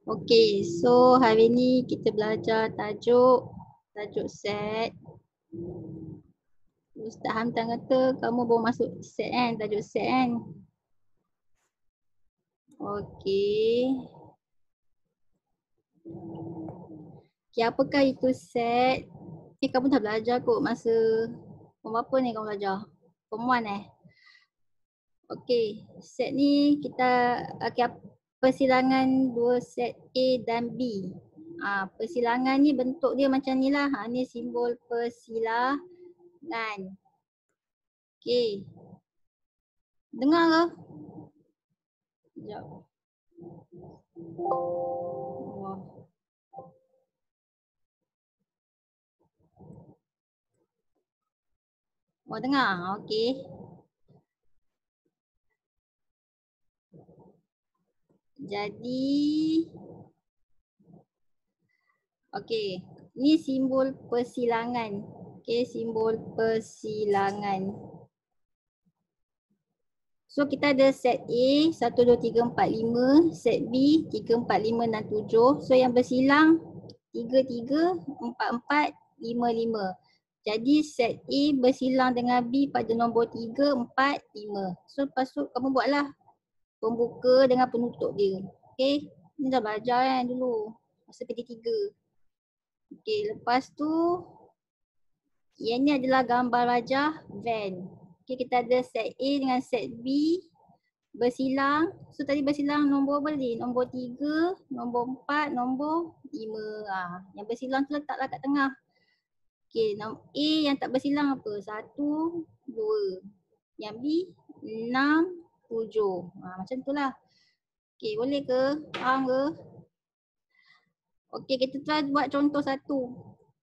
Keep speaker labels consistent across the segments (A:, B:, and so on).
A: Okey, so hari ni kita belajar tajuk set. Ustaz Hamdan kata kamu baru masuk set kan, tajuk set kan. Okey. Okay, apakah itu set? Kamu dah belajar kot masa form apa ni kamu belajar? Form 1 Okey, set ni kita persilangan dua set A dan B. Persilangan ni bentuk dia macam ni lah. Ni simbol persilangan. Okey. Dengar ke? Sekejap. Dengar? Okey. Jadi okey, ni simbol persilangan. Okey, simbol persilangan. So kita ada set A 1, 2, 3, 4, 5, set B 3, 4, 5 dan 7. So yang bersilang 3, 3, 4, 4, 5, 5. Jadi set A bersilang dengan B pada nombor 3, 4, 5. So lepas tu kamu buatlah pembuka dengan penutup dia. Okay, ni dah belajar kan dulu masa PT3. Okay, lepas tu yang ni adalah gambar rajah van. Okay, kita ada set A dengan set B bersilang. So tadi bersilang nombor apa tadi? Nombor 3, nombor 4, nombor 5. Yang bersilang tu letaklah kat tengah. Okay, A yang tak bersilang apa? 1, 2. Yang B 6, 7. Macam tu lah. Okay, boleh ke? Faham ke? Okay, kita try buat contoh satu.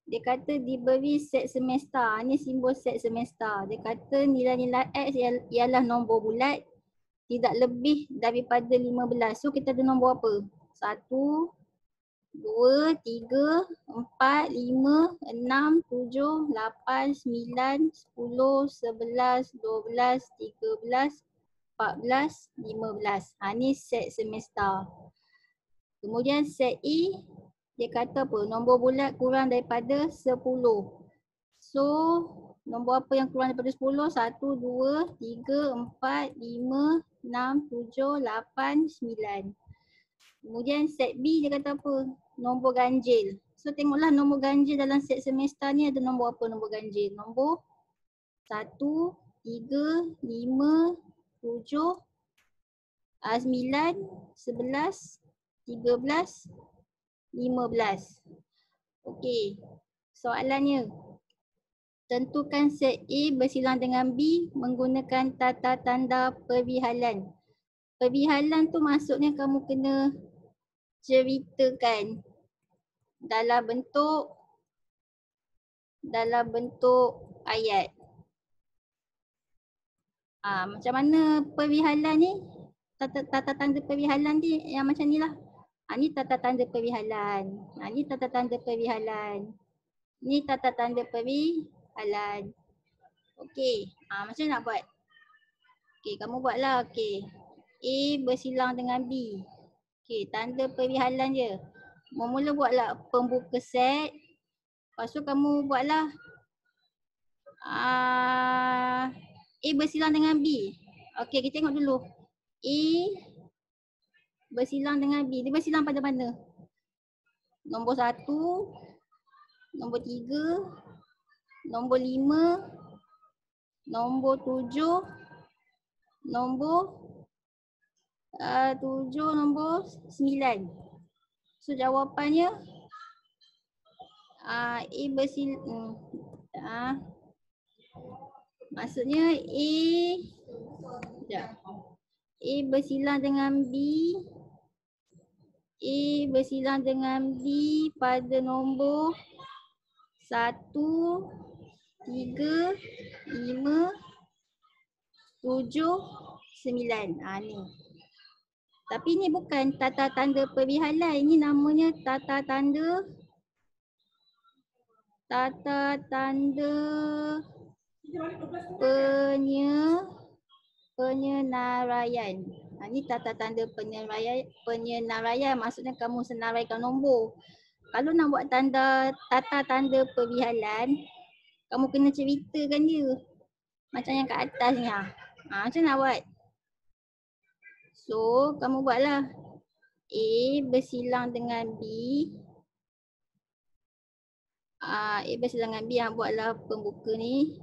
A: Dia kata diberi set semesta. Ni simbol set semesta. Dia kata nilai-nilai X ialah nombor bulat tidak lebih daripada 15. So kita ada nombor apa? 1, 2, 3, 4, 5, 6, 7, 8, 9, 10, 11, 12, 13, 14, 15. Ni set semesta. Kemudian set E, dia kata apa? Nombor bulat kurang daripada 10. So nombor apa yang kurang daripada 10? 1, 2, 3, 4, 5, 6, 7, 8, 9. Kemudian set B dia kata apa? Nombor ganjil. So tengoklah nombor ganjil dalam set semesta ni ada nombor apa nombor ganjil? Nombor 1, 3, 5, 7, 9, 11, 13, 15. Okey. Soalannya, tentukan set A bersilang dengan B menggunakan tata tanda perbihalan. Perbihalan tu maksudnya kamu kena ceritakan dalam bentuk ayat. Macam mana perbihalan ni? Tata tanda perbihalan ni yang macam ni lah. Ni tata tanda perbihalan. Ni tata tanda perbihalan. Ni tata tanda perbihalan. Okey, macam mana nak buat? Okey, kamu buatlah. Okey, A bersilang dengan B. Okey, tanda perbihalan je. Mula buatlah pembuka set. Lepas tu kamu buatlah A bersilang dengan B. Okey, kita tengok dulu. A bersilang dengan B. Dia bersilang pada mana? Nombor 1, nombor 3, nombor 5, nombor 7, nombor 7, nombor 9. So jawapannya A bersilang maksudnya A bersilang dengan B. A bersilang dengan B pada nombor 1, 3, 5, 7, 9. Ni. Tapi ni bukan tata tanda perbihalan. Ini namanya tata tanda penyenaraian. Ni tata tanda penyenaraian maksudnya kamu senaraikan nombor. Kalau nak buat tata tanda perwihalan, kamu kena ceritakan dia. Macam yang kat atas ni. Macam nak buat? So, kamu buatlah. A bersilang dengan B. A bersilang dengan B, buatlah pembuka ni.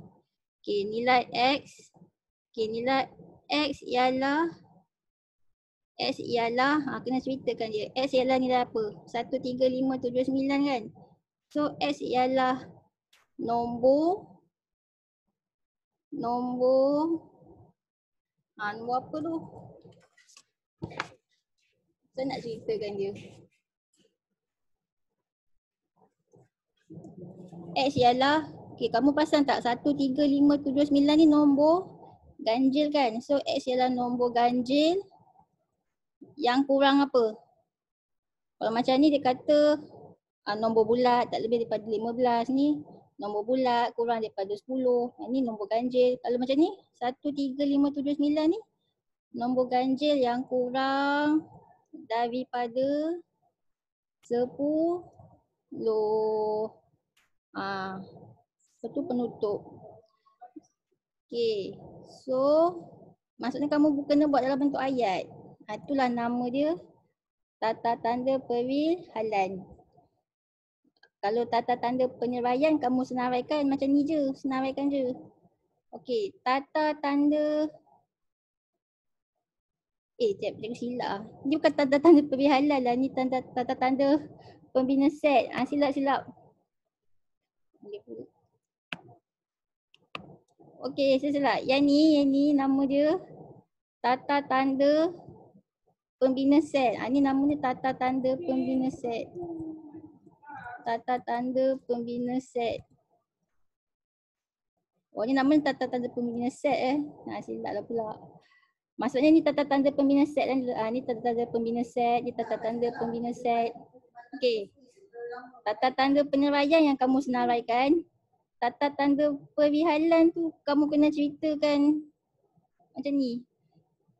A: Okay, nilai X. Okay, nilai X ialah kena ceritakan dia. X ialah nilai apa? 1, 3, 5, 7, 9 kan? So, X ialah nombor apa tu? Saya nak ceritakan dia. X ialah, okay, kamu pasang tak 1, 3, 5, 7, 9 ni nombor ganjil kan? So, X ialah nombor ganjil yang kurang apa? Kalau macam ni dia kata nombor bulat tak lebih daripada 15 ni. Nombor bulat kurang daripada 10. Ini nombor ganjil. Kalau macam ni 1, 3, 5, 7, 9 ni nombor ganjil yang kurang daripada 10. Itu penutup. Okay. So maksudnya kamu kena buat dalam bentuk ayat. Itulah nama dia tata tanda perwihalan. Kalau tata tanda penyeraian kamu senaraikan macam ni je, senaraikan je. Okey, tata tanda jangan silap. Ni bukan tata tanda perwihalan lah, ni tata tanda pembina set. Silap. Okey, saya silap. Yang ni nama dia tata tanda pembina set. Ni nama ni tata tanda pembina set. Tata tanda pembina set. Ni nama ni tata tanda pembina set silap lah pula. Maksudnya ni tata tanda pembina set kan. Ni tata tanda pembina set, ni tata tanda pembina set. Okey. Tata tanda penyeraian yang kamu senaraikan. Tata tanda perwihalan tu kamu kena ceritakan macam ni.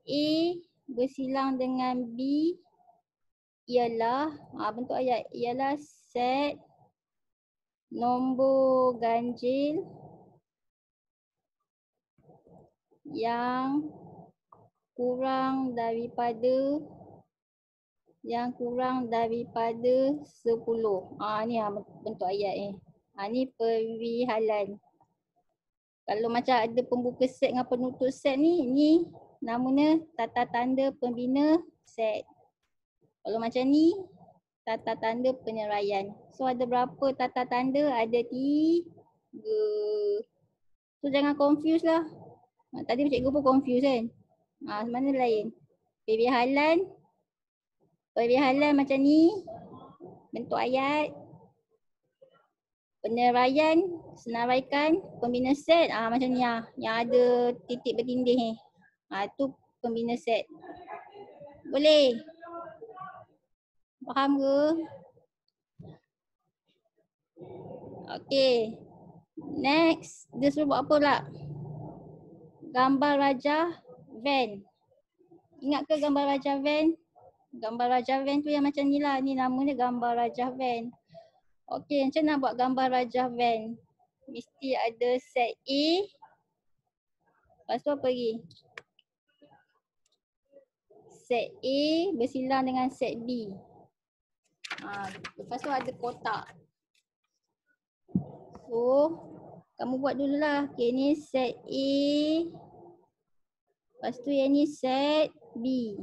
A: A bersilang dengan B ialah bentuk ayat ialah set nombor ganjil yang kurang daripada 10. Ni bentuk ayat ni. Ni perwihalan. Kalau macam ada pembuka set dengan penutup set ni namanya tata tanda pembina set. Kalau macam ni tata tanda penyeraian. So ada berapa tata tanda? Ada 3. So jangan confuse lah. Tadi cikgu pun confuse kan. Mana lain? Perwihalan macam ni. Bentuk ayat. Penyeraian, senaraikan, pembina set macam ni yang ada titik bertindih ni. Itu pembina set. Boleh? Faham ke? Okay. Next, dia suruh buat apa pula? Gambar rajah van. Ingat ke gambar rajah van? Gambar rajah van tu yang macam ni lah. Ni namanya gambar rajah van. Okey, macam nak buat gambar rajah van? Mesti ada set A. Lepas tu apa lagi? Set A bersilang dengan set B. Lepas tu ada kotak. So, kamu buat dululah. Okay, ni set A. Lepas tu yang ni set B.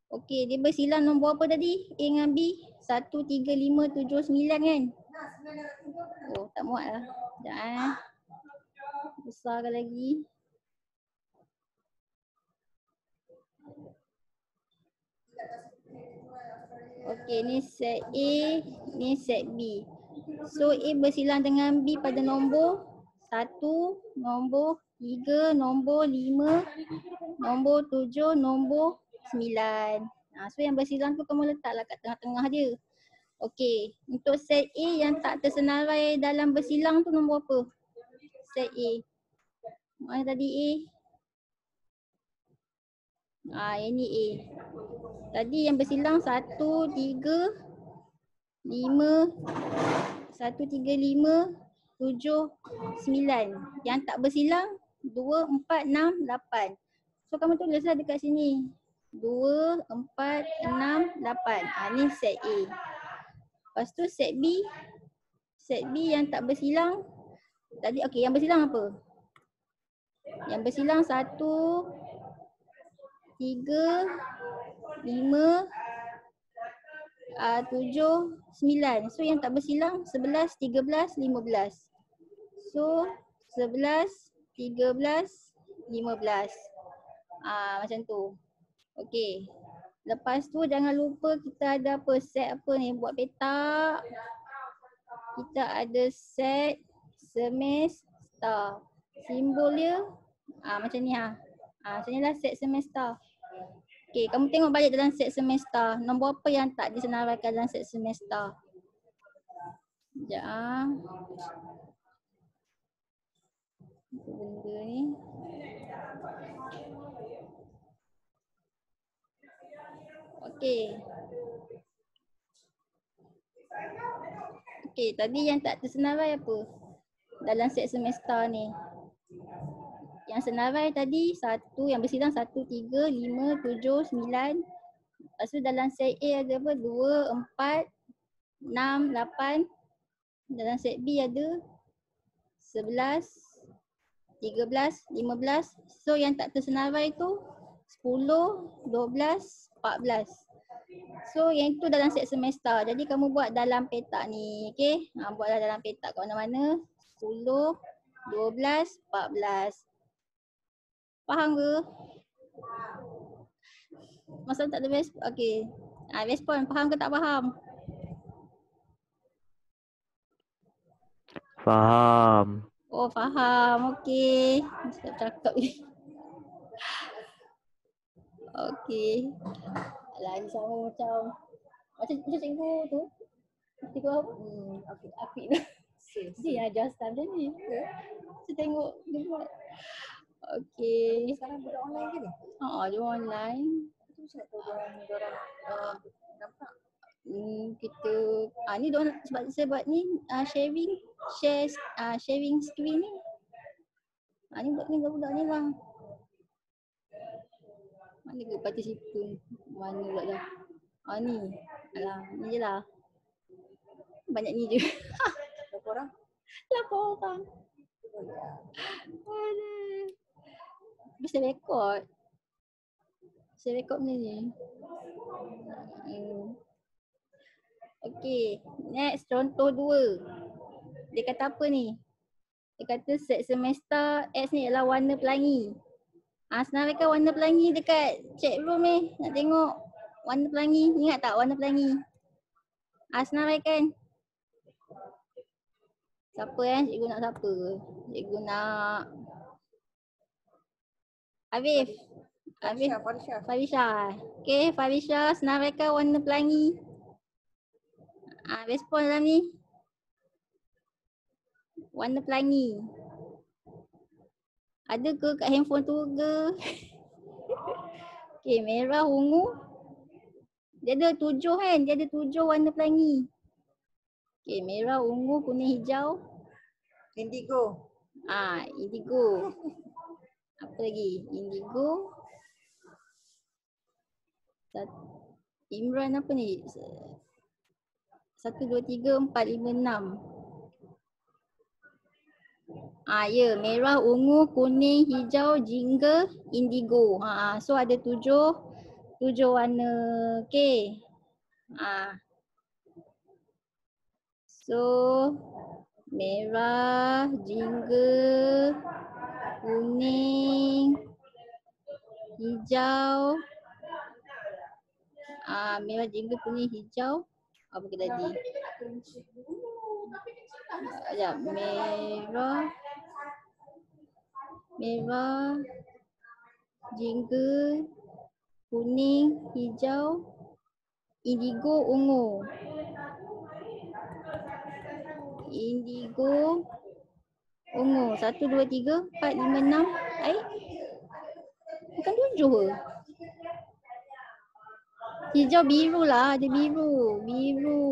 A: Okey, dia bersilang nombor apa tadi? A dengan B? 1, 3, 5, 7, 9 kan? Tak muat lah. Sekejap besarkan lagi. Okey, ni set A, ni set B. So A bersilang dengan B pada nombor 1, nombor 3, nombor 5, nombor 7, nombor 9. So yang bersilang tu kamu letaklah kat tengah-tengah dia. Okey, untuk set A yang tak tersenarai dalam bersilang tu nombor apa? Set A. Mana tadi A? Yang ni A. Tadi yang bersilang 1, 3, 5, 1, 3, 5, 7, 9. Yang tak bersilang 2, 4, 6, 8. So kamu tulislah dekat sini. 2, 4, 6, 8. Ni set A. Lepas tu set B. Set B yang tak bersilang. Tadi okey, yang bersilang apa? Yang bersilang 1, 3, 5, 7, 9. So yang tak bersilang 11, 13, 15. So 11, 13, 15. Macam tu. Okey. Lepas tu jangan lupa kita ada apa? Set apa ni? Buat petak. Kita ada set semester. Simbol dia macam ni macam ni lah set semester. Okey, kamu tengok balik dalam set semester. Nombor apa yang tak disenaraikan dalam set semester? Sekejap benda ni. Okey. Okey, tadi yang tak tersenarai apa? Dalam set semester ni. Yang senarai tadi satu, yang bersilang 1, 3, 5, 7, 9. Lepas tu dalam set A ada apa? 2, 4, 6, 8. Dalam set B ada 11, 13, 15. So yang tak tersenarai tu 10, 12, 14. So yang itu dalam set semester. Jadi kamu buat dalam petak ni. Okay. Buatlah dalam petak kat mana-mana. 10, 12, 14. Faham ke? Masa tak ada respon. Okay. Respon. Faham ke tak faham?
B: Faham.
A: Oh faham. Okay. Cakap cakap ni. Okay. Alah ni sama macam cikgu tu. Cikgu apa? Apik tu. Dia ajar style macam ni. Saya tengok dia buat. Okay.
C: Sekarang budak online ke ni?
A: Dia online.
C: Macam nak tahu diorang nampak?
A: Kita ni diorang sebab saya buat ni sharing screen ni. Ni buat ni budak ni bang. Mana ke participant? Mana pula dah? Ni. Alah, ni je lah. Banyak ni je.
C: Berapa orang?
A: 8 orang. Aduh. Bisa rekod. Saya rekod benda ni. Okay, next contoh 2. Dia kata apa ni? Dia kata set semester X ni adalah warna pelangi. Senaraikan warna pelangi dekat chat room ni. Nak tengok warna pelangi. Ingat tak warna pelangi? Senaraikan. Siapa Cikgu nak siapa? Cikgu nak Arif. Arif. Farisha. Okay, Farisha senaraikan warna pelangi. Respon dalam ni. Warna pelangi. Ada ke kat handphone tu ke? Okay, merah, ungu. Dia ada 7 kan? Dia ada 7 warna pelangi. Okay, merah, ungu, kuning, hijau.
C: Indigo.
A: Indigo. Apa lagi? Indigo. Imran apa ni? 1, 2, 3, 4, 5, 6. Ya, merah, ungu, kuning, hijau, jingga, indigo. So ada 7 warna. Okay. So merah, jingga, kuning, hijau. Merah, jingga, kuning, hijau. Apa ke tadi? Merah, jingga, kuning, hijau, indigo, ungu. Indigo, ungu. 1, 2, 3, 4, 5, 6. Bukan 7 ke? Hijau biru lah, ada biru. Biru.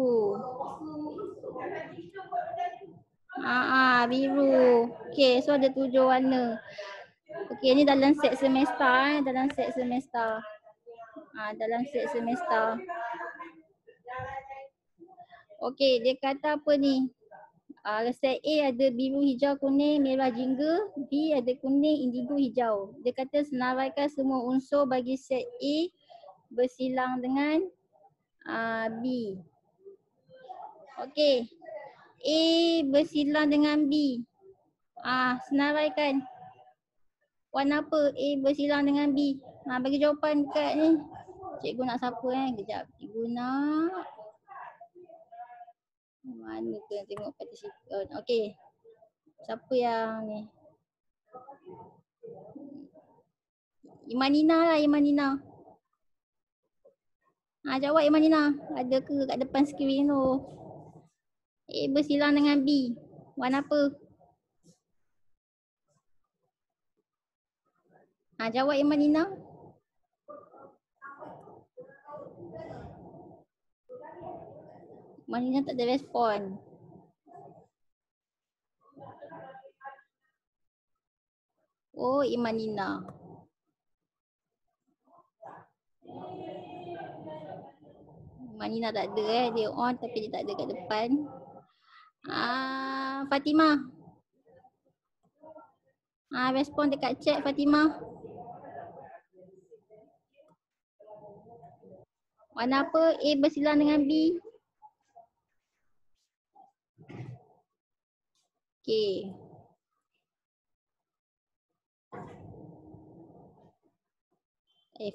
A: Biru. Okay, so ada 7 warna. Okay, ni dalam set semester dalam set semester. Dalam set semester. Okay, dia kata apa ni? Set A ada biru, hijau, kuning, merah, jingga. B ada kuning, indigo, hijau. Dia kata senaraikan semua unsur bagi set A bersilang dengan B. Okay. A bersilang dengan B. Senaraikan. Warna apa A bersilang dengan B? Bagi jawapan kat ni. Cikgu nak siapa Kejap. Cikgu nak. Mana tu yang tengok participant. Okay. Siapa yang ni? Imanina lah, Imanina. Jawab Imanina. Ada ke kat depan skrin tu? A bersilang dengan B. Warna apa? Jawab Imanina. Imanina tak ada respon. Oh, Imanina. Imanina tak ada dia on tapi dia tak ada kat depan. Fatimah. Respon dekat chat Fatimah. Warna apa A bersilang dengan B? Okay.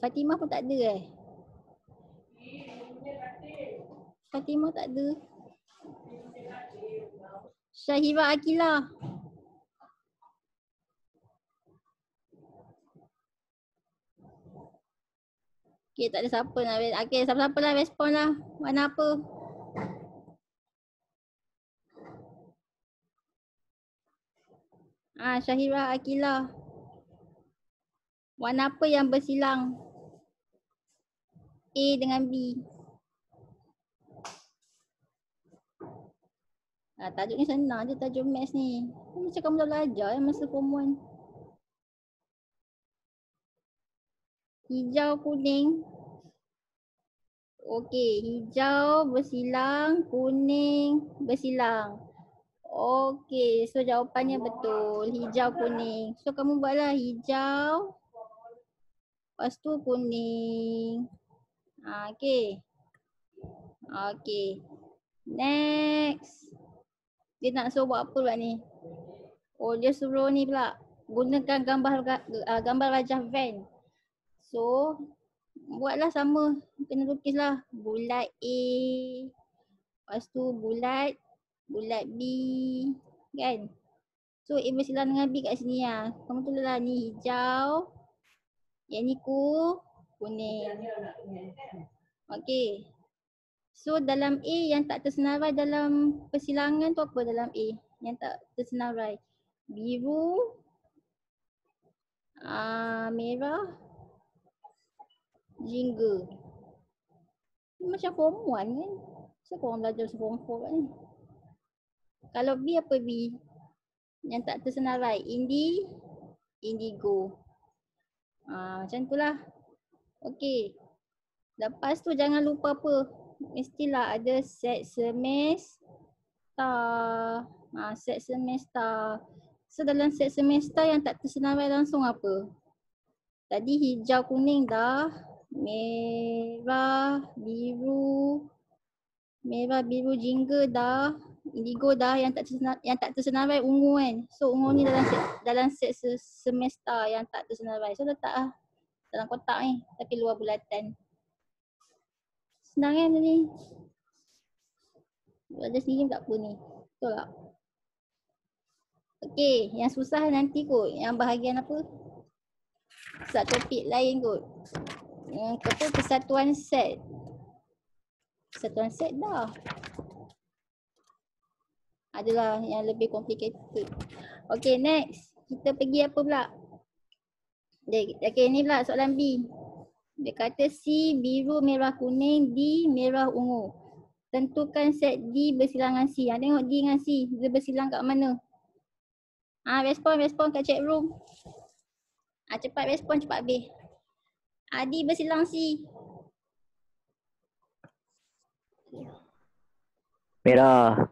A: Fatimah pun tak ada Fatimah tak ada. Syahira Akilah. Okay, tak ada siapa nak. Okay, siapa-siapa lah respon lah. Warna apa? Syahira Akilah. Warna apa yang bersilang? A dengan B. Tajuk ni senang je, tajuk maths ni. Macam kamu dah belajar masa form 1. Hijau, kuning. Okey, hijau bersilang, kuning bersilang. Okey, so jawapannya betul. Hijau, kuning. So kamu buatlah hijau. Lepas tu kuning. Okey. Okey. Next. Dia nak suruh buat apa pula ni? Oh, dia suruh ni pula. Gunakan gambar rajah van. So, buatlah sama. Kena lukislah. Bulat A. Lepas tu bulat B. Kan? So, A bersilang dengan B kat sini lah. Kamu tulislah ni hijau. Yang ni kuning. Okey. So dalam A yang tak tersenarai dalam persilangan tu apa dalam A? Yang tak tersenarai. Biru. Merah. Jingga. Ni macam form 1 kan? Kenapa orang belajar form 4 kat ni? Kalau B apa B? Yang tak tersenarai. Indigo. Macam tu lah. Okey. Lepas tu jangan lupa apa? Mestilah ada set semester. Set semester. So dalam set semester yang tak tersenarai langsung apa? Tadi hijau, kuning dah. Merah, biru, jingga dah. Indigo dah. Yang tak tersenarai ungu kan. So ungu ni dalam set semester yang tak tersenarai. So letak lah dalam kotak ni tapi luar bulatan. Senang kan ni? Belajar sendiri tak apa ni. Betul tak? Okey, yang susah nanti kot. Yang bahagian apa? Satu topik lain kot. Yang apa? Kesatuan set. Kesatuan set dah. Adalah yang lebih complicated. Okey, next. Kita pergi apa pula? Okay, ni pula soalan B. Dia kata C biru, merah, kuning, D merah, ungu. Tentukan set D bersilangan C. Tengok D dengan C, dia bersilang kat mana? Respon kat chat room. Cepat respon, cepat habis. D bersilang C.
B: Merah.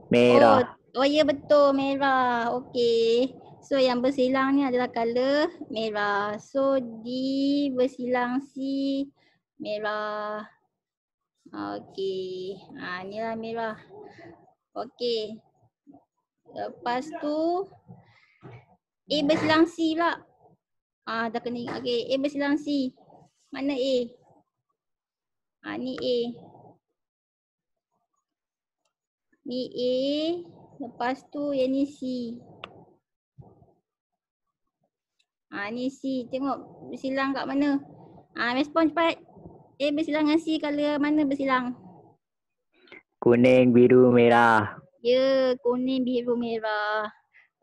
B: Merah.
A: Oh ya betul, merah. Okey. So yang bersilang ni adalah color merah. So D bersilang C merah. Okey. Inilah merah. Okey. Lepas tu A bersilang C pula. Dah kena. Okey, A bersilang C. Mana A? Ni A. Ni A. Lepas tu yang ni C. Ni C. Tengok bersilang kat mana. Respon cepat. A bersilang dengan C, color mana bersilang?
B: Kuning, biru, merah.
A: Ya, kuning, biru, merah.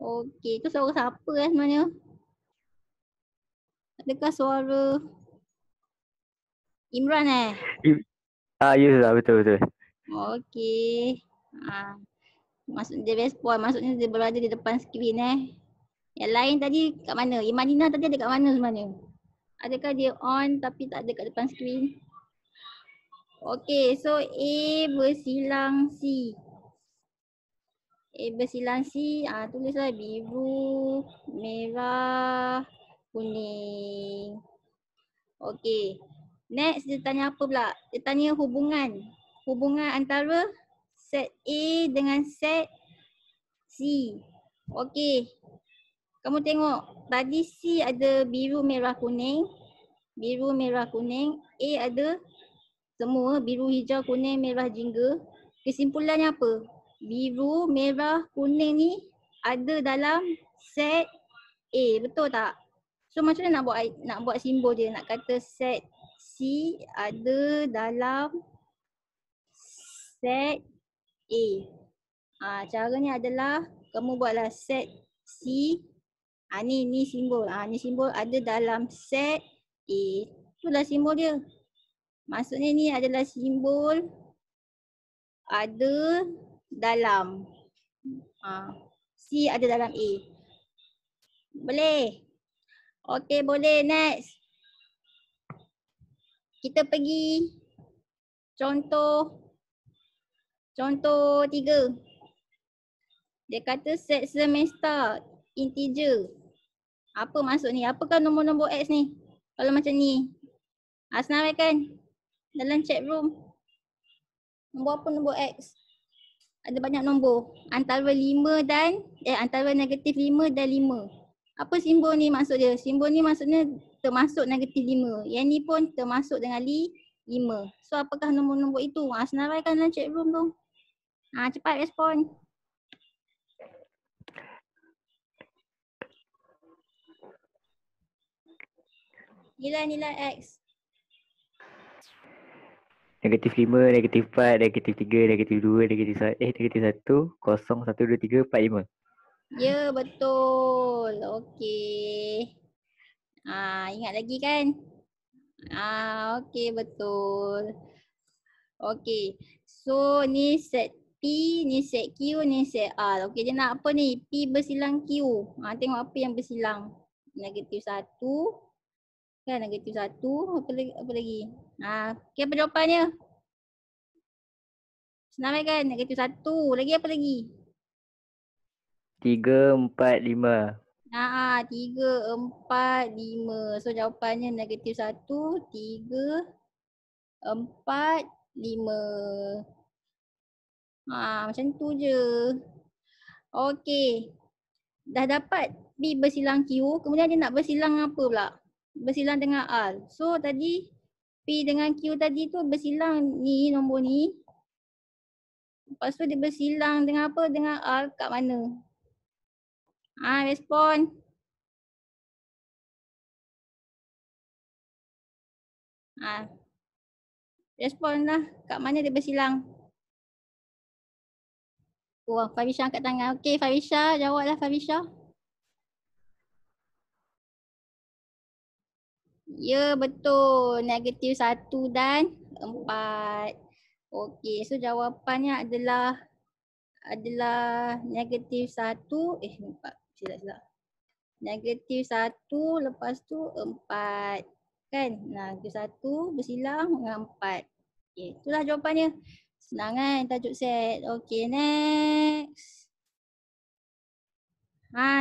A: Okey, tu suara siapa sebenarnya? Adakah suara Imran
B: Ya sudah, betul.
A: Okey. Maksud dia respon, maksudnya dia berada di depan skrin Yang lain tadi kat mana? Imanina tadi ada kat mana sebenarnya? Adakah dia on tapi tak ada kat depan skrin? Okey, so A bersilang C. A bersilang C, tulislah biru, merah, kuning. Okey. Next dia tanya apa pula? Dia tanya hubungan. Hubungan antara set A dengan set C. Okey. Kamu tengok tadi C ada biru, merah, kuning. Biru, merah, kuning. A ada semua biru, hijau, kuning, merah, jingga. Kesimpulannya apa? Biru, merah, kuning ni ada dalam set A. Betul tak? So macam mana nak buat simbol dia? Nak kata set C ada dalam set A. Caranya adalah kamu buatlah set C. Ni simbol. Ni simbol ada dalam set A. Itulah simbol dia. Maksudnya ni adalah simbol ada dalam. C ada dalam A. Boleh? Okey, boleh. Next. Kita pergi contoh 3. Dia kata set semesta integer. Apa maksud ni? Apakah nombor-nombor X ni? Kalau macam ni. Senang kan? Dalam chat room. Nombor apa nombor X? Ada banyak nombor. Antara 5 dan antara negatif 5 dan 5. Apa simbol ni maksud dia? Simbol ni maksudnya termasuk negatif 5. Yang ni pun termasuk dengan 5. So apakah nombor-nombor itu? Senaraikan dalam chat room tu. Cepat respon. Nilai-nilai X.
B: Negatif 5, negatif 4, negatif 3, negatif 2, negatif 1, negatif 1, 0, 1, 2, 3, 4, 5.
A: Ya, betul. Okey. Ingat lagi kan? Okey, betul. Okey. So, ni set P, ni set Q, ni set R. Okey, dia nak apa ni? P bersilang Q. Tengok apa yang bersilang. Negatif 1. Kan negatif 1. Apa lagi? Okey, apa jawapannya? Senang kan? Negatif 1. Lagi apa lagi?
B: 3, 4, 5.
A: 3, 4, 5. So jawapannya negatif 1, 3, 4, 5. Macam tu je. Okey. Dah dapat P bersilang Q. Kemudian dia nak bersilang apa pula? Bersilang dengan R. So tadi P dengan Q tadi tu bersilang ni nombor ni. Lepas tu dia bersilang dengan apa? Dengan R kat mana? Respon. Respon lah. Kat mana dia bersilang? Wah, Farisha angkat tangan. Okey, Farisha. Jawablah Farisha. Ya betul. Negatif 1 dan 4. Okey, so jawapannya adalah negatif 1. Nampak silap. Negatif 1 lepas tu 4. Kan? Negatif 1 bersilang dengan 4. Okey, itulah jawapannya. Senang kan tajuk set. Okey, next.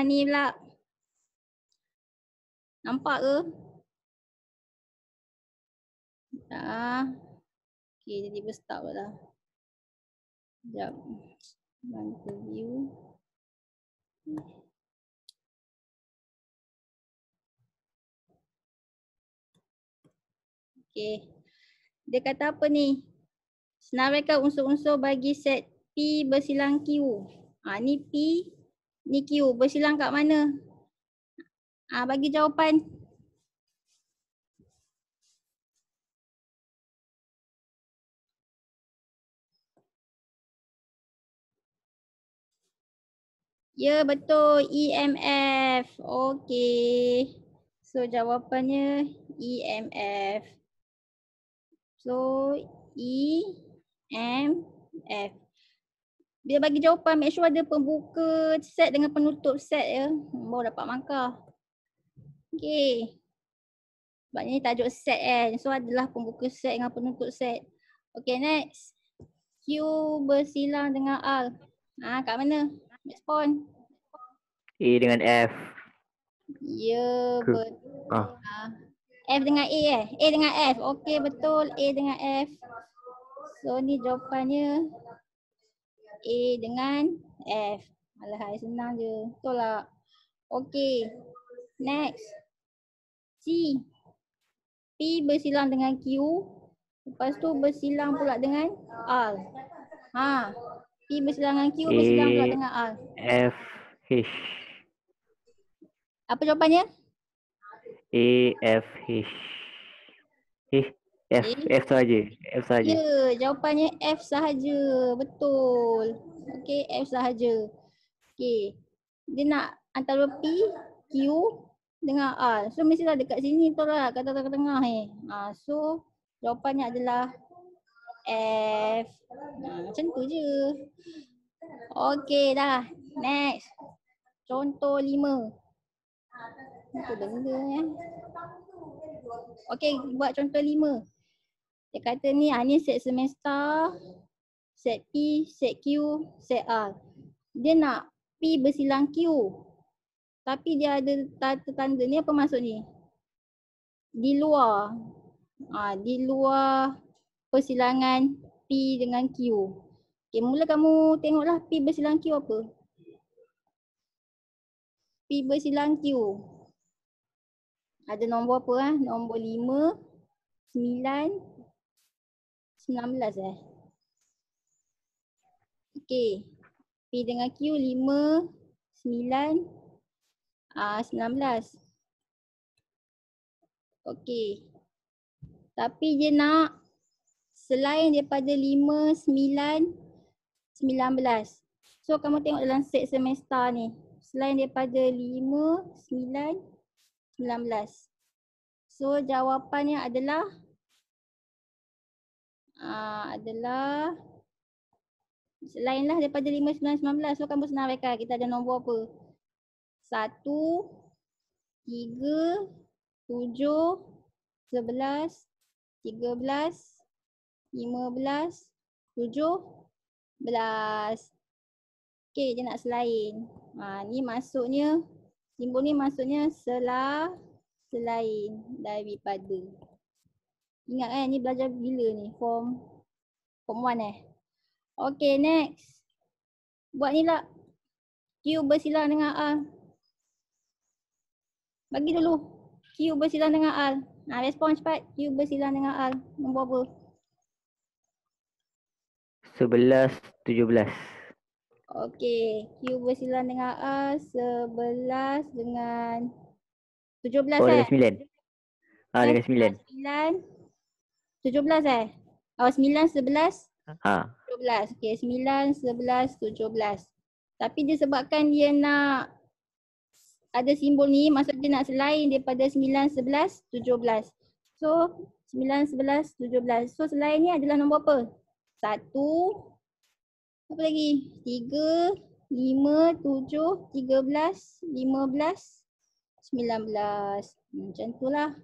A: Ni pula. Nampak ke? Okey, dia tiba start pula. Sekejap. Bantu view. Okey. Dia kata apa ni? Senaraikan unsur-unsur bagi set P bersilang Q. Ni P, ni Q. Bersilang kat mana? Bagi jawapan. Ya betul, EMF. Okey. So jawapannya EMF. So EMF. Dia bagi jawapan, make sure ada pembuka set dengan penutup set ya. Baru dapat markah. Okey. Sebabnya ni tajuk set kan. So adalah pembuka set dengan penutup set. Okey, next. Q bersilang dengan R. Kat mana? Respon.
B: A dengan F.
A: Ya
B: Ke?
A: betul. F dengan A A dengan F. Okey betul, A dengan F. So ni jawapannya A dengan F. Alahai senang je. Betul lah. Okey. Next. C. P bersilang dengan Q. Lepas tu bersilang pula dengan R. P bersilang dengan Q, bersilang pula dengan R.
B: F, H.
A: Apa jawapannya?
B: A, F, H. F sahaja. F sahaja.
A: Ya, jawapannya F sahaja. Betul. Okey, F sahaja. Okey. Dia nak antara P, Q dengan R. So mestilah dekat sini betul lah, kat tengah-tengah ni. So jawapannya adalah F. Macam tu je. Okey dah. Next. Contoh 5. Apa benda ni? Okey, buat contoh 5. Dia kata ni set semesta, set P, set Q, set R. Dia nak P bersilang Q. Tapi dia ada tanda ni, apa maksud ni? Di luar. Di luar persilangan P dengan Q. Okay, mula kamu tengoklah P bersilang Q apa? P bersilang Q. Ada nombor apa? Nombor 5, 9, 19 Okey. P dengan Q 5, 9, 19. Okey. Tapi dia nak selain daripada 5, 9, 19. So kamu tengok dalam set semesta ni. Selain daripada 5, 9, 19. So jawapannya adalah selainlah daripada 5, 9, 19. So kamu senaraikan kita ada nombor apa? 1, 3, 7, 11, 13, 15, 17. Okey, dia nak selain. Ni maksudnya, simbol ni maksudnya selain daripada. Ingat kan ni belajar bila ni? Form 1 Okey, next. Buat ni lah. Q bersilang dengan R. Bagi dulu. Q bersilang dengan R. Respon cepat. Q bersilang dengan R. Nombor apa?
B: 11, 17.
A: Okey. Q bersilang dengan R. 11 dengan 17
B: Oh, dengan 9. Dengan 9.
A: 17 9, 11, 17. Okey, 9, 11, 17. Tapi disebabkan dia nak ada simbol ni, maksud dia nak selain daripada 9, 11, 17. So 9, 11, 17. So selain ni adalah nombor apa? 1, apa lagi? 3, 5, 7, 13, 15, 19. Macam tu lah.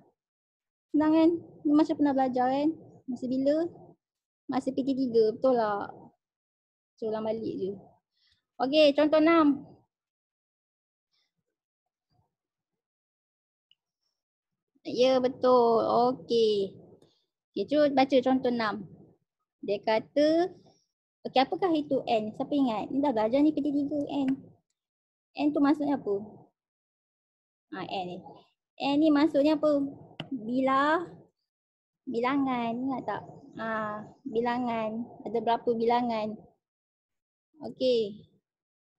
A: Senang kan? Ni macam pernah belajar kan? Masa bila? Masa PT3, betul tak? So ulang balik je. Okey, contoh 6. Ya, betul. Okey. Okey, cuba baca contoh 6. Dia kata, okey, apakah itu N? Siapa ingat? Ni dah belajar ni PT3 N. N tu maksudnya apa? N ni. N ni maksudnya apa? Bilangan. Ingat tak? Bilangan. Ada berapa bilangan? Okey.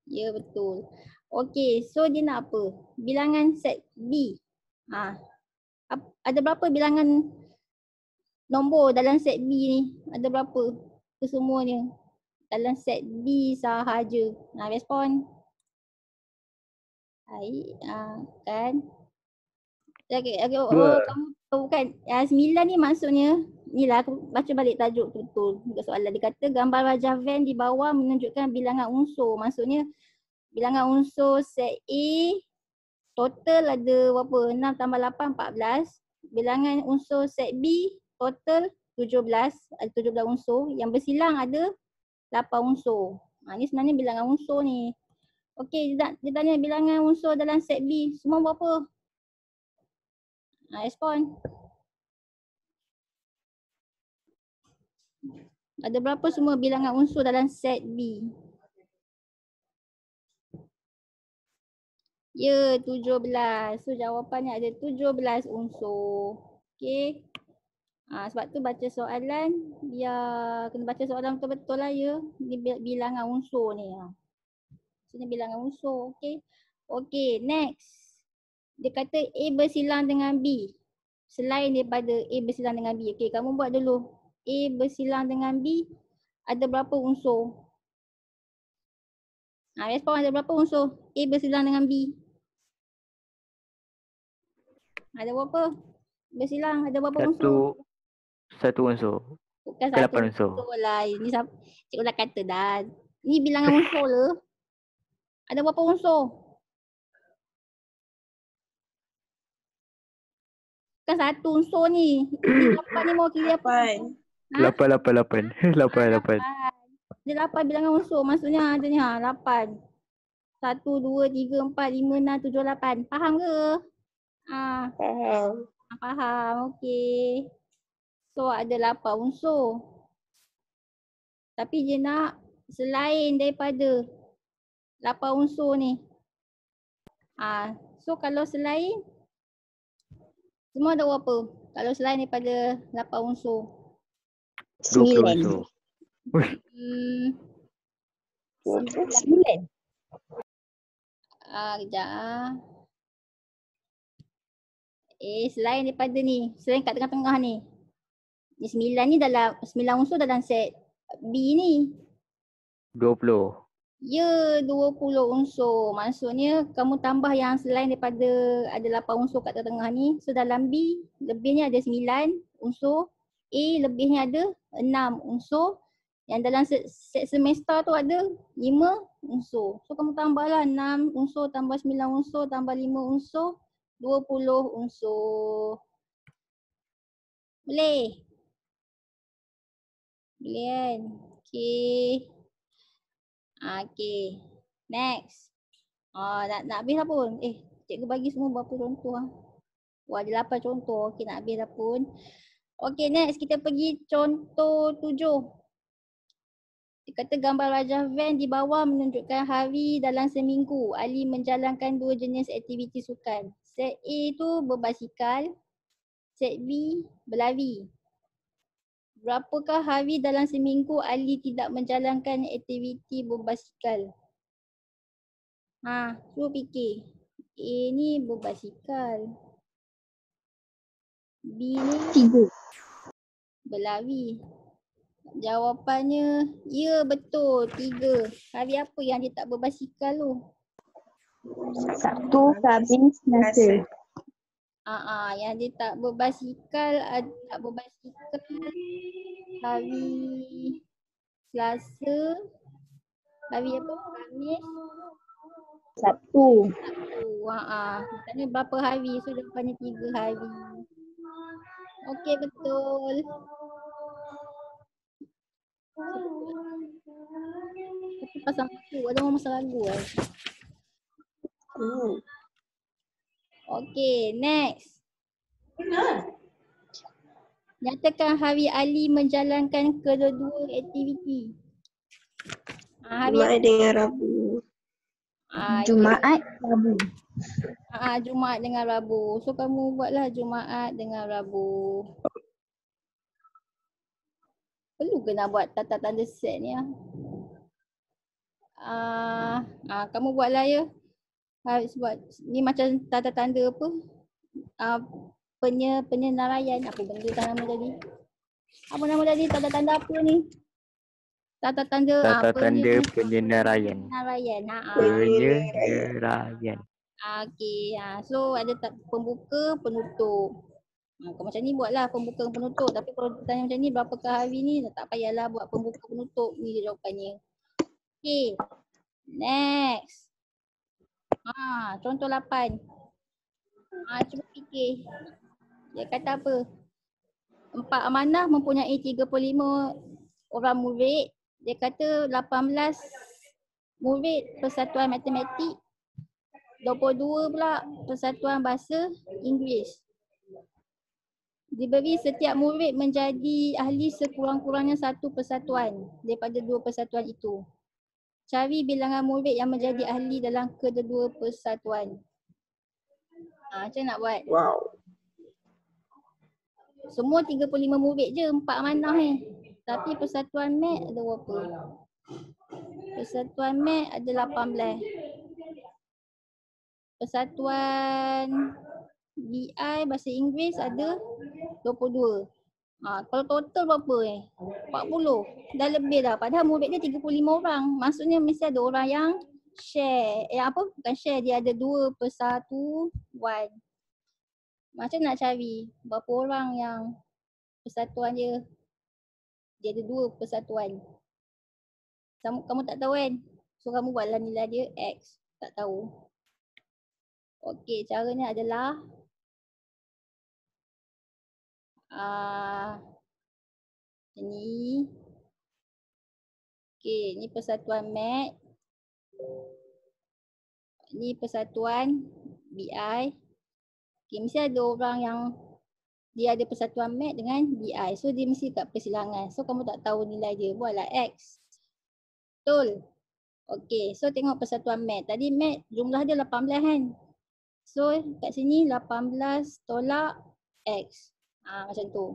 A: Ya, betul. Okey, so dia nak apa? Bilangan set B. Ada berapa bilangan nombor dalam set B ni? Ada berapa? Kesemuanya dalam set B sahaja. Respon. Baik, kan? Okay, kamu tahu kan? 9 ni maksudnya, ni lah aku baca balik tajuk betul untuk soalan. Dia kata gambar wajah van di bawah menunjukkan bilangan unsur. Maksudnya bilangan unsur set A total ada berapa? 6 tambah 8, 14. Bilangan unsur set B total 17, ada 17 unsur. Yang bersilang ada 8 unsur. Ni sebenarnya bilangan unsur ni. Okey, dia tanya bilangan unsur dalam set B. Semua berapa? Respon. Ada berapa semua bilangan unsur dalam set B? Ya, 17. So jawapannya ada 17 unsur. Okey. Sebab tu baca soalan, biar kena baca soalan betul-betul lah ya. Ni bilangan unsur ni. Maksudnya bilangan unsur. Okey. Okey, next. Dia kata A bersilang dengan B. Selain daripada A bersilang dengan B. Okey, kamu buat dulu. A bersilang dengan B, ada berapa unsur? Respon, ada berapa unsur? A bersilang dengan B. Ada berapa? Bersilang, ada berapa unsur?
B: Satu unsur.
A: Bukan satu
B: 8 unsur.
A: unsur lah. Ni cikgu dah kata dah. Ni bilangan unsur lah. Ada berapa unsur? Bukan satu unsur ni. Ini 8 ni mau kira apa?
B: 8. 8.
A: Dia 8 bilangan unsur. Maksudnya ada ni 8. 1, 2, 3, 4, 5, 6, 7, 8. Faham ke? Faham. Okey. So ada 8 unsur. Tapi dia nak selain daripada 8 unsur ni. So kalau selain, semua ada berapa? Kalau selain daripada 8 unsur.
B: 20 unsur.
C: 9.
A: Kejap. Selain daripada ni, selain kat tengah-tengah ni. Ni 9 ni dalam 9 unsur dalam set B ni.
B: 20.
A: Ya, 20 unsur. Maksudnya kamu tambah yang selain daripada ada 8 unsur kat tengah ni. So dalam B, lebihnya ada 9 unsur. A, lebihnya ada 6 unsur. Yang dalam set semester tu ada 5 unsur. So kamu tambahlah 6 unsur tambah 9 unsur tambah 5 unsur. 20 unsur. Boleh? Boleh kan? Okay. Okay. Next. Nak habis dah pun. Cikgu bagi semua berapa contoh lah. Wah, ada 8 contoh. Okay, nak habis dah pun. Okay, next kita pergi contoh 7. Dia kata gambar wajah van di bawah menunjukkan hari dalam seminggu. Ali menjalankan 2 jenis aktiviti sukan. Set A tu berbasikal. Set B berlari. Berapakah hari dalam seminggu Ali tidak menjalankan aktiviti berbasikal? Cuba fikir. A ni berbasikal. B ni 3. Berlari. Jawapannya, ya betul, 3. Hari apa yang dia tak berbasikal tu?
D: Sabtu, Khamis, Selasa.
A: Yang dia tak berbasikal, hari Selasa, hari apa? Khamis,
D: Sabtu.
A: Tanya berapa hari? So depannya 3 hari. Okey, betul. Tapi pasang lagu, ada orang pasang lagu Okey, next. Nyatakan hari Ali menjalankan kedua-dua aktiviti.
E: Jumaat dengan Rabu.
D: Jumaat, Rabu.
A: Jumaat dengan Rabu. So kamu buatlah Jumaat dengan Rabu. Perlu ke nak buat tata tanda set ni kamu buatlah ya. Sebab ni macam tata tanda apa? Penyenaraian. Apa benda tak nama tadi? Apa nama tadi? Tanda tanda apa ni? Tata tanda
B: penyenaraian. Penyenaraian.
A: Okey. So ada pembuka, penutup. Kau macam ni buatlah pembuka penutup. Tapi kalau tanya macam ni berapakah hari ni, tak payahlah buat pembuka penutup. Ni jawapannya. Okey. Next. Contoh 8. Cuba fikir. Dia kata apa? 4 amanah mempunyai 35 orang murid. Dia kata 18 murid persatuan matematik. 22 pula persatuan bahasa Inggeris. Diberi setiap murid menjadi ahli sekurang-kurangnya satu persatuan daripada 2 persatuan itu. Cari bilangan murid yang menjadi ahli dalam kedua persatuan. Macam nak buat?
E: Wow.
A: Semua 35 murid je, 4 amanah ni. Tapi persatuan mat ada berapa? Persatuan mat ada 18. Persatuan BI bahasa Inggeris ada 22. Kalau total berapa 40. Dah lebih dah. Padahal murid dia 35 orang. Maksudnya mesti ada orang yang share. Bukan share. Dia ada 2 persatuan. Macam nak cari berapa orang yang persatuan dia. Dia ada 2 persatuan. Kamu tak tahu kan? So kamu buatlah nilai dia X. Tak tahu. Okey, caranya adalah ni. Okey, ni persatuan mat. Ni persatuan BI. Okey, mesti ada orang yang dia ada persatuan mat dengan BI. So dia mesti kat persilangan. So kamu tak tahu nilai dia. Buatlah X. Betul. Okey, so tengok persatuan mat. Tadi mat jumlah dia 18 kan? So kat sini 18 tolak X. Macam tu.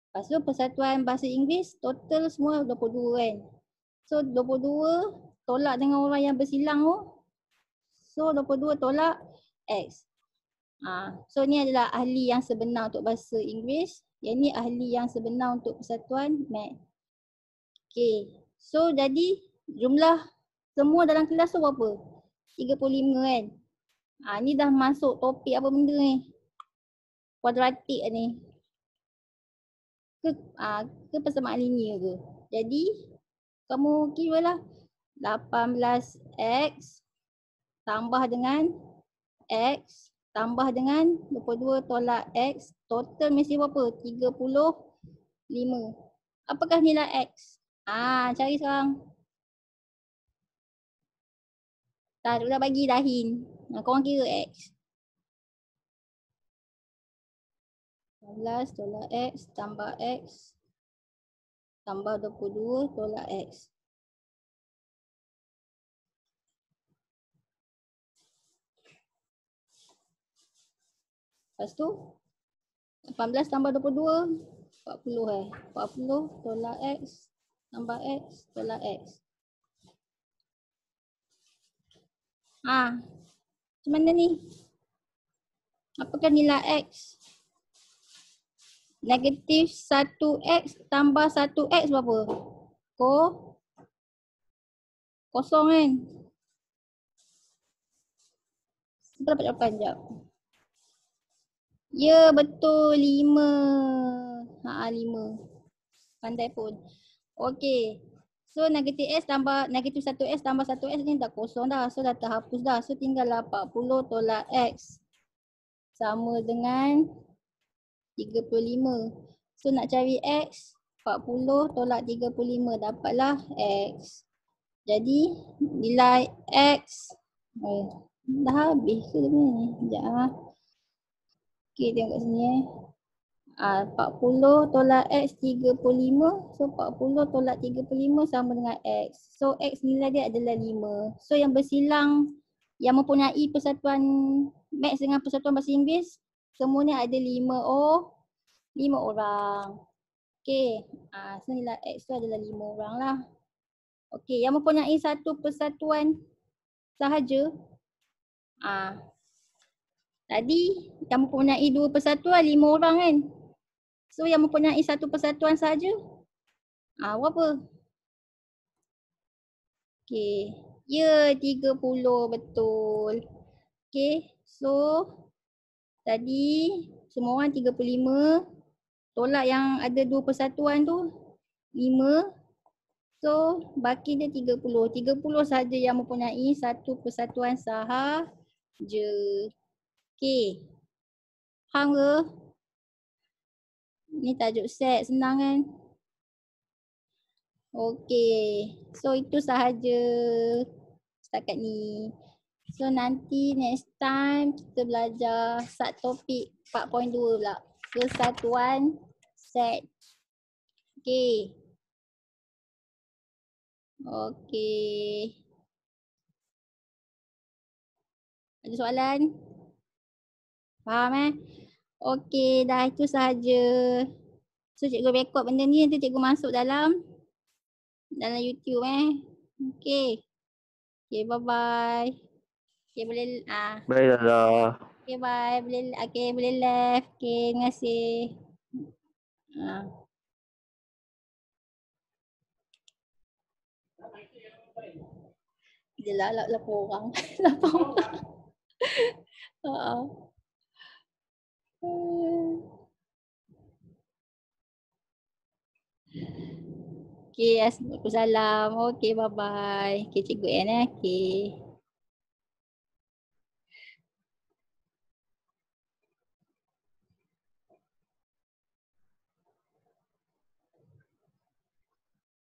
A: Lepas tu persatuan bahasa Inggeris total semua 22 kan. So 22 tolak dengan orang yang bersilang tu. So 22 tolak X. So ni adalah ahli yang sebenar untuk bahasa Inggeris. Yang ni ahli yang sebenar untuk persatuan mat. Okay. So jadi jumlah semua dalam kelas tu berapa? 35 kan. Ni dah masuk topik apa benda ni? Kuadratik ni. Ke persamaan linear ke? Jadi kamu kiralah 18x tambah dengan x tambah dengan 22 tolak x. Total mesti berapa? 35. Apakah nilai x? Cari sekarang. Dah bagi dah hint. Korang kira x. 18 tolak x tambah x tambah 22 tolak x. Lepas tu 18 tambah 22 40 40 tolak x tambah x tolak x. Macam mana ni? Apakah nilai x? Negatif 1x tambah 1x berapa? Kosong kan? Berapa jawapan jap? Ya betul 5. 5. Pandai pun. Okey. So negatif S tambah negatif 1S tambah 1S ni dah kosong dah. So dah terhapus dah. So tinggallah 40 tolak X. Sama dengan 35. So nak cari X, 40 tolak 35 dapatlah X. Jadi nilai X dah habis ke dia ni? Sekejap lah. Okay, tengok kat sini 40 tolak X 35. So 40 tolak 35 sama dengan X. So X nilai dia adalah 5. So yang bersilang yang mempunyai persatuan Max dengan persatuan bahasa Inggeris semuanya ada 5 orang. Okay. So nilai X tu adalah 5 orang lah. Okay. Yang mempunyai satu persatuan sahaja. Tadi yang mempunyai 2 persatuan 5 orang kan. So yang mempunyai satu persatuan sahaja. Berapa? Okay. Ya 30 betul. Okay. So tadi semua orang 35. Tolak yang ada 2 persatuan tu 5. So baki dia 30. 30 sahaja yang mempunyai satu persatuan sahaja. Okay. Faham ke? Ni tajuk set senang kan? Okay. So itu sahaja setakat ni. So nanti next time kita belajar subtopik 4.2 pula. Kesatuan set. Okay. Okay. Ada soalan? Faham Okay, dah itu sahaja. So cikgu rekod benda ni nanti cikgu masuk dalam YouTube Okay. Okay, bye-bye. Okay, boleh
B: Bye Zaza.
A: Okay, bye. Boleh left. Okay, terima kasih. Dia lah 8 orang. 8 orang. Okay, assalamualaikum. Okay, bye-bye. Okay, cikgu N Okay.